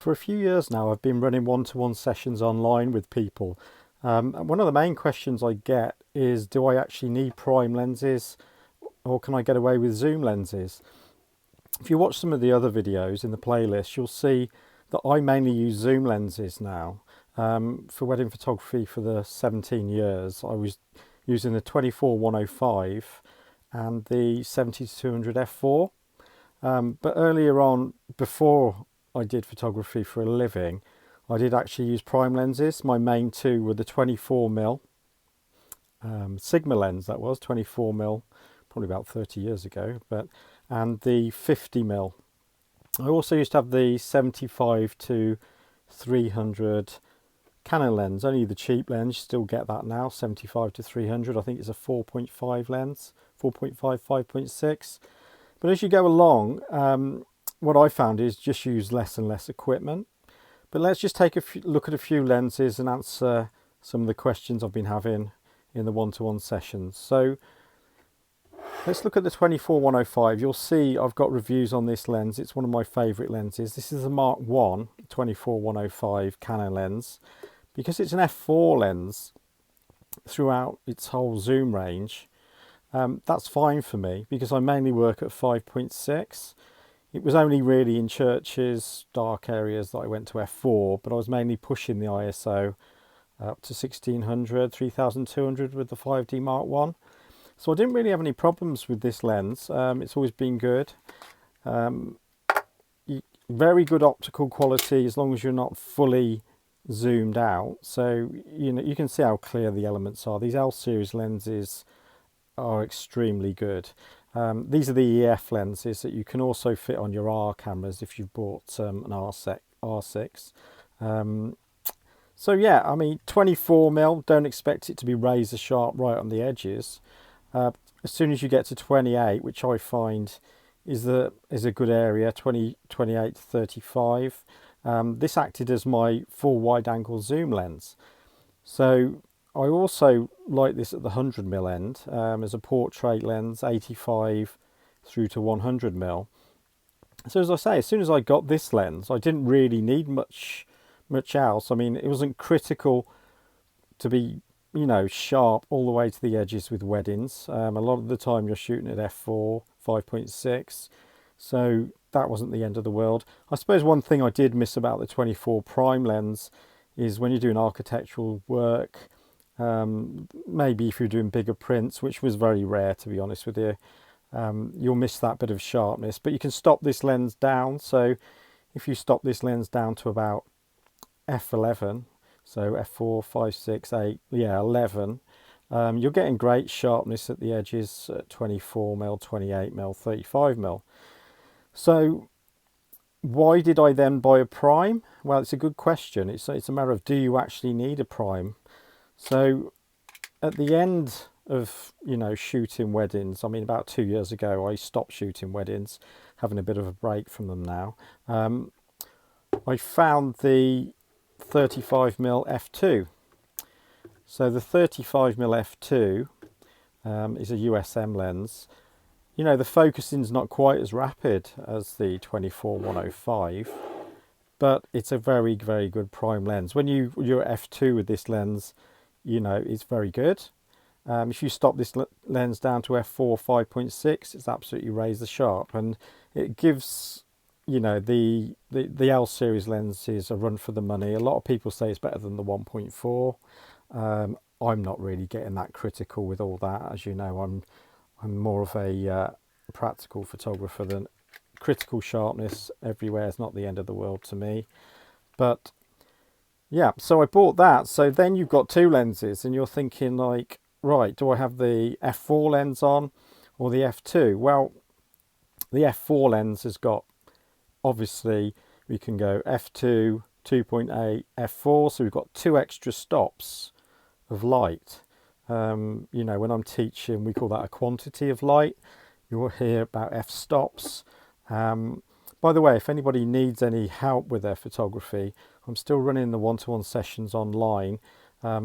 For a few years now, I've been running one-to-one sessions online with people. And one of the main questions I get is, do I actually need prime lenses or can I get away with zoom lenses? If you watch some of the other videos in the playlist, you'll see that I mainly use zoom lenses now. For wedding photography for the 17 years, I was using the 24-105 and the 70-200 f4. But earlier on, before I did photography for a living, I did actually use prime lenses. My main two were the 24mm Sigma lens, that was 24mm, probably about 30 years ago, and the 50mm. I also used to have the 75 to 300 Canon lens, only the cheap lens, you still get that now, 75 to 300. I think it's a 4.5 lens, 4.5, 5.6. But as you go along, what I found is just use less and less equipment. But let's just take a look at a few lenses and answer some of the questions I've been having in the one-to-one sessions. So let's look at the 24-105. You'll see I've got reviews on this lens. It's one of my favourite lenses. This is a Mark 1 24-105 Canon lens. Because it's an f4 lens throughout its whole zoom range, that's fine for me because I mainly work at 5.6. It was only really in churches, dark areas that I went to f4, but I was mainly pushing the ISO up to 1600, 3200 with the 5D Mark 1. So I didn't really have any problems with this lens. It's always been good. Very good optical quality as long as you're not fully zoomed out. So you can see how clear the elements are. These L series lenses are extremely good. These are the EF lenses that you can also fit on your R cameras if you've bought an R6. So yeah, I mean 24mm, don't expect it to be razor sharp right on the edges. As soon as you get to 28, which I find is a good area, 28 to 35. This acted as my full wide angle zoom lens. So I also like this at the 100mm end as a portrait lens, 85 through to 100mm. So as I say, as soon as I got this lens, I didn't really need much else. I mean, it wasn't critical to be, sharp all the way to the edges with weddings. A lot of the time you're shooting at f4, 5.6. So that wasn't the end of the world. I suppose one thing I did miss about the 24 prime lens is when you're doing architectural work, maybe if you're doing bigger prints, which was very rare to be honest with you, you'll miss that bit of sharpness. But you can stop this lens down. So if you stop this lens down to about f11, so f4, 5, 6, 8, yeah, 11, you're getting great sharpness at the edges at 24mm, 28mm, 35mm. So why did I then buy a prime? Well, it's a good question. It's a matter of, do you actually need a prime? So at the end of, shooting weddings, I mean, about 2 years ago, I stopped shooting weddings, having a bit of a break from them now. I found the 35mm f2. So the 35mm f2 is a USM lens. The focusing's not quite as rapid as the 24-105, but it's a very, very good prime lens. When you're at f2 with this lens, it's very good. If you stop this lens down to f4, 5.6, it's absolutely razor sharp, and it gives the L series lenses a run for the money. A lot of people say it's better than the 1.4. I'm not really getting that critical with all that. As you know, I'm more of a practical photographer than critical sharpness everywhere is not the end of the world to me. But yeah, so I bought that. So then you've got two lenses and you're thinking like, right, do I have the f4 lens on or the f2? Well, the f4 lens has got, obviously we can go f2, 2.8, f4, so we've got two extra stops of light. When I'm teaching, we call that a quantity of light. You'll hear about f-stops. By the way, if anybody needs any help with their photography, I'm still running the one-to-one sessions online.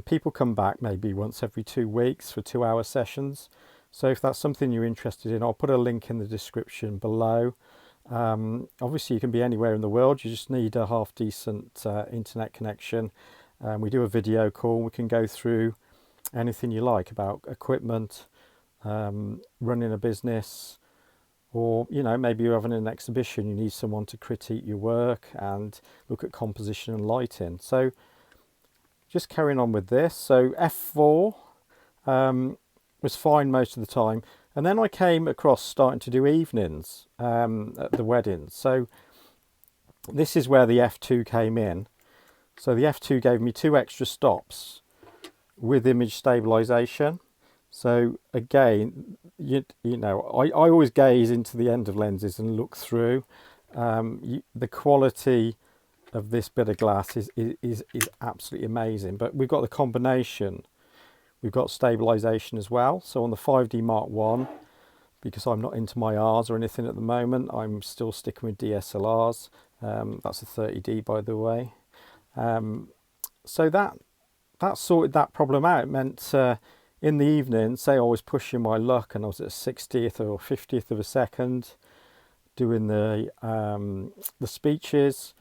People come back maybe once every 2 weeks for 2-hour sessions. So if that's something you're interested in, I'll put a link in the description below. Obviously you can be anywhere in the world, you just need a half decent internet connection. We do a video call, we can go through anything you like about equipment, running a business, or maybe you're having an exhibition, you need someone to critique your work and look at composition and lighting. So just carrying on with this. So f4 was fine most of the time, and then I came across starting to do evenings at the weddings. So this is where the f2 came in. So the f2 gave me 2 extra stops with image stabilization. So again, I always gaze into the end of lenses and look through. The quality of this bit of glass is absolutely amazing. But we've got the combination. We've got stabilization as well. So on the 5D Mark 1, because I'm not into my Rs or anything at the moment, I'm still sticking with DSLRs. That's a 30D, by the way. So that sorted that problem out. It meant in the evening, say I was pushing my luck and I was at 60th or 50th of a second doing the speeches,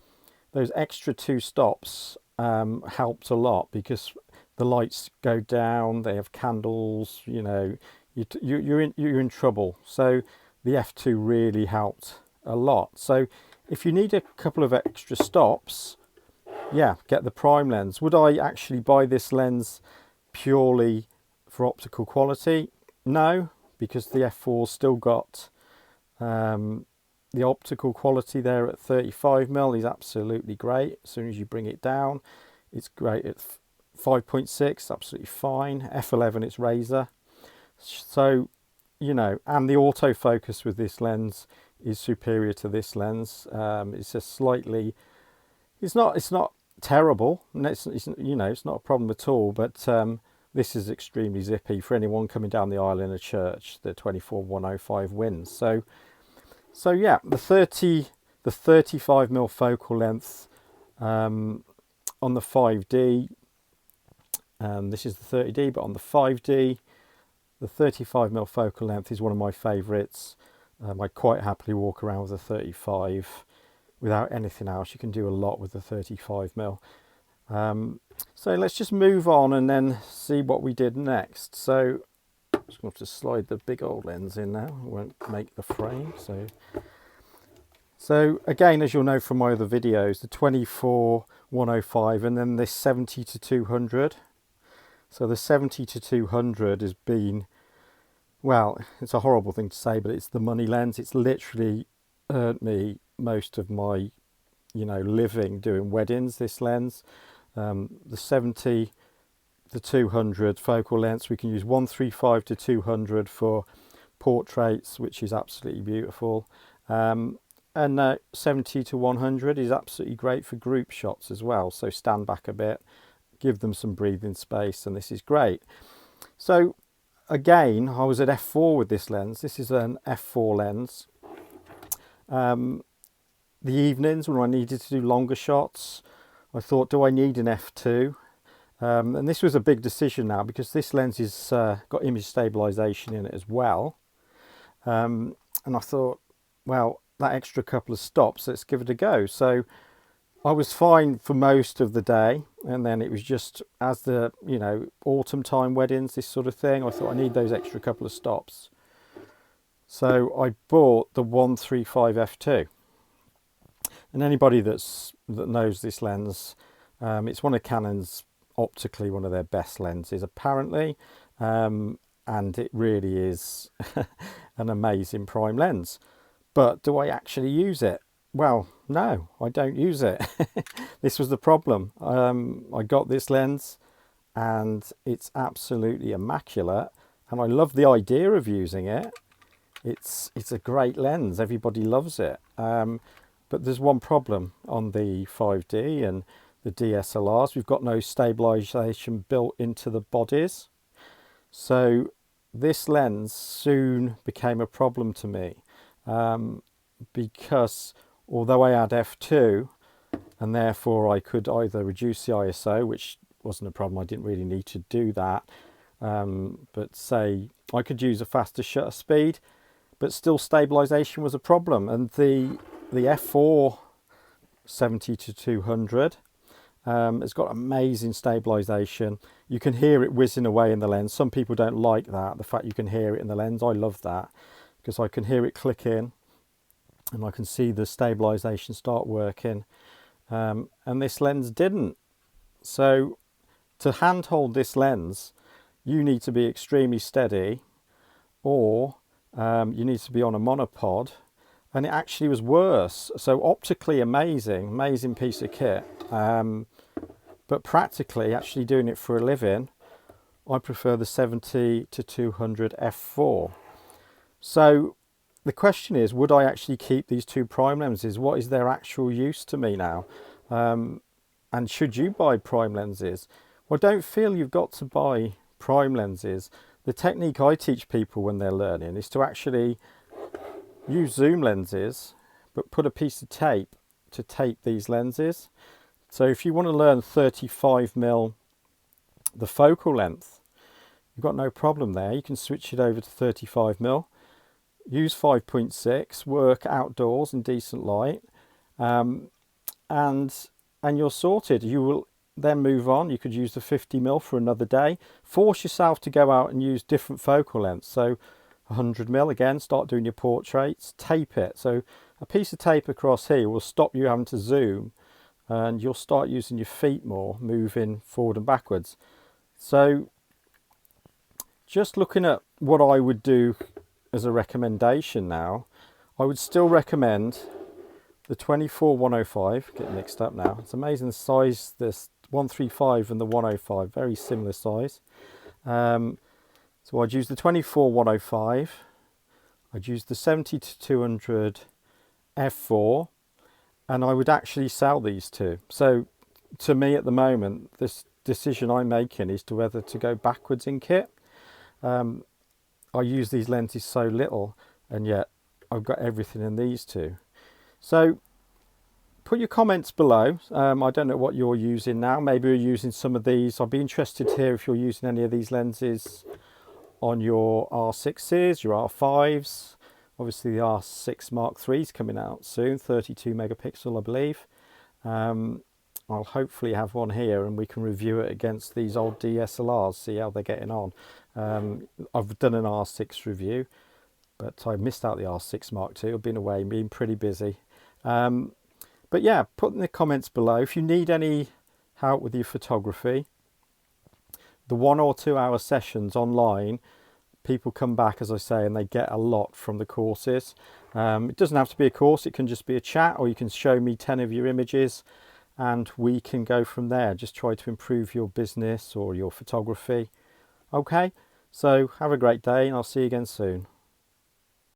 those extra 2 stops helped a lot, because the lights go down, they have candles, you're in trouble. So the f2 really helped a lot. So if you need a couple of extra stops, yeah, get the prime lens. Would I actually buy this lens purely for optical quality? No, because the f4's still got the optical quality there at 35mm is absolutely great. As soon as you bring it down, it's great at 5.6, absolutely fine. F11, it's razor. So, and the autofocus with this lens is superior to this lens. It's just slightly, it's not terrible. It's not a problem at all. But this is extremely zippy for anyone coming down the aisle in a church. The 24-105 wins. So yeah, the 35mm focal length on the 5D. This is the 30D, but on the 5D, the 35mm focal length is one of my favourites. I quite happily walk around with a 35 without anything else. You can do a lot with the 35mm. So let's just move on and then see what we did next. So I'm just going to slide the big old lens in now. I won't make the frame. So again, as you'll know from my other videos, the 24-105 and then this 70-200. So the 70-200 has been, well, it's a horrible thing to say, but it's the money lens. It's literally earned me most of my, living doing weddings, this lens. The 70-200 focal lengths, we can use 135-200 for portraits, which is absolutely beautiful. And 70-100 is absolutely great for group shots as well. So stand back a bit, give them some breathing space, and this is great. So again, I was at f4 with this lens. This is an f4 lens. The evenings when I needed to do longer shots, I thought, do I need an f2? And this was a big decision now, because this lens has got image stabilization in it as well. And I thought, well, that extra couple of stops, let's give it a go. So I was fine for most of the day, and then it was just as the autumn time weddings, this sort of thing, I thought I need those extra couple of stops. So I bought the 135 f2, and anybody that knows this lens, it's one of Canon's, optically one of their best lenses apparently, and it really is an amazing prime lens. But do I actually use it? Well, no, I don't use it. This was the problem. I got this lens and it's absolutely immaculate, and I love the idea of using it. It's a great lens, everybody loves it. But there's one problem on the 5D and the DSLRs. We've got no stabilization built into the bodies. So this lens soon became a problem to me, because although I had f2 and therefore I could either reduce the ISO, which wasn't a problem, I didn't really need to do that, but say I could use a faster shutter speed, but still stabilization was a problem. And the f4 70-200, it's got amazing stabilization. You can hear it whizzing away in the lens. Some people don't like that, the fact you can hear it in the lens. I love that because I can hear it click in and I can see the stabilization start working, and this lens didn't. So to handhold this lens, you need to be extremely steady, or you need to be on a monopod, and it actually was worse. So optically amazing piece of kit, but practically actually doing it for a living, I prefer the 70-200 f4. So the question is, would I actually keep these two prime lenses? What is their actual use to me now? And should you buy prime lenses? Well, don't feel you've got to buy prime lenses. The technique I teach people when they're learning is to actually use zoom lenses, but put a piece of tape to tape these lenses. So if you want to learn 35mm, the focal length, you've got no problem there. You can switch it over to 35mm. Use 5.6, work outdoors in decent light, and you're sorted. You will then move on. You could use the 50mm for another day. Force yourself to go out and use different focal lengths. So 100mm again, start doing your portraits, tape it. So a piece of tape across here will stop you having to zoom, and you'll start using your feet more, moving forward and backwards. So just looking at what I would do as a recommendation now, I would still recommend the 24-105. Getting mixed up now. It's amazing the size, this 135 and the 105, very similar size. So I'd use the 24-105, I'd use the 70-200 f4, and I would actually sell these two. So to me at the moment, this decision I'm making is to whether to go backwards in kit. I use these lenses so little, and yet I've got everything in these two. So put your comments below. I don't know what you're using now. Maybe you're using some of these. I'd be interested to hear if you're using any of these lenses on your R6s, your R5s. Obviously the R6 Mark III is coming out soon, 32 megapixel I believe. I'll hopefully have one here and we can review it against these old DSLRs, see how they're getting on. I've done an R6 review, but I missed out the R6 Mark II. I've been away, been pretty busy. But yeah, put in the comments below if you need any help with your photography. The 1 or 2 hour sessions online, people come back, as I say, and they get a lot from the courses. It doesn't have to be a course, it can just be a chat, or you can show me 10 of your images and we can go from there. Just try to improve your business or your photography. Okay, so have a great day and I'll see you again soon.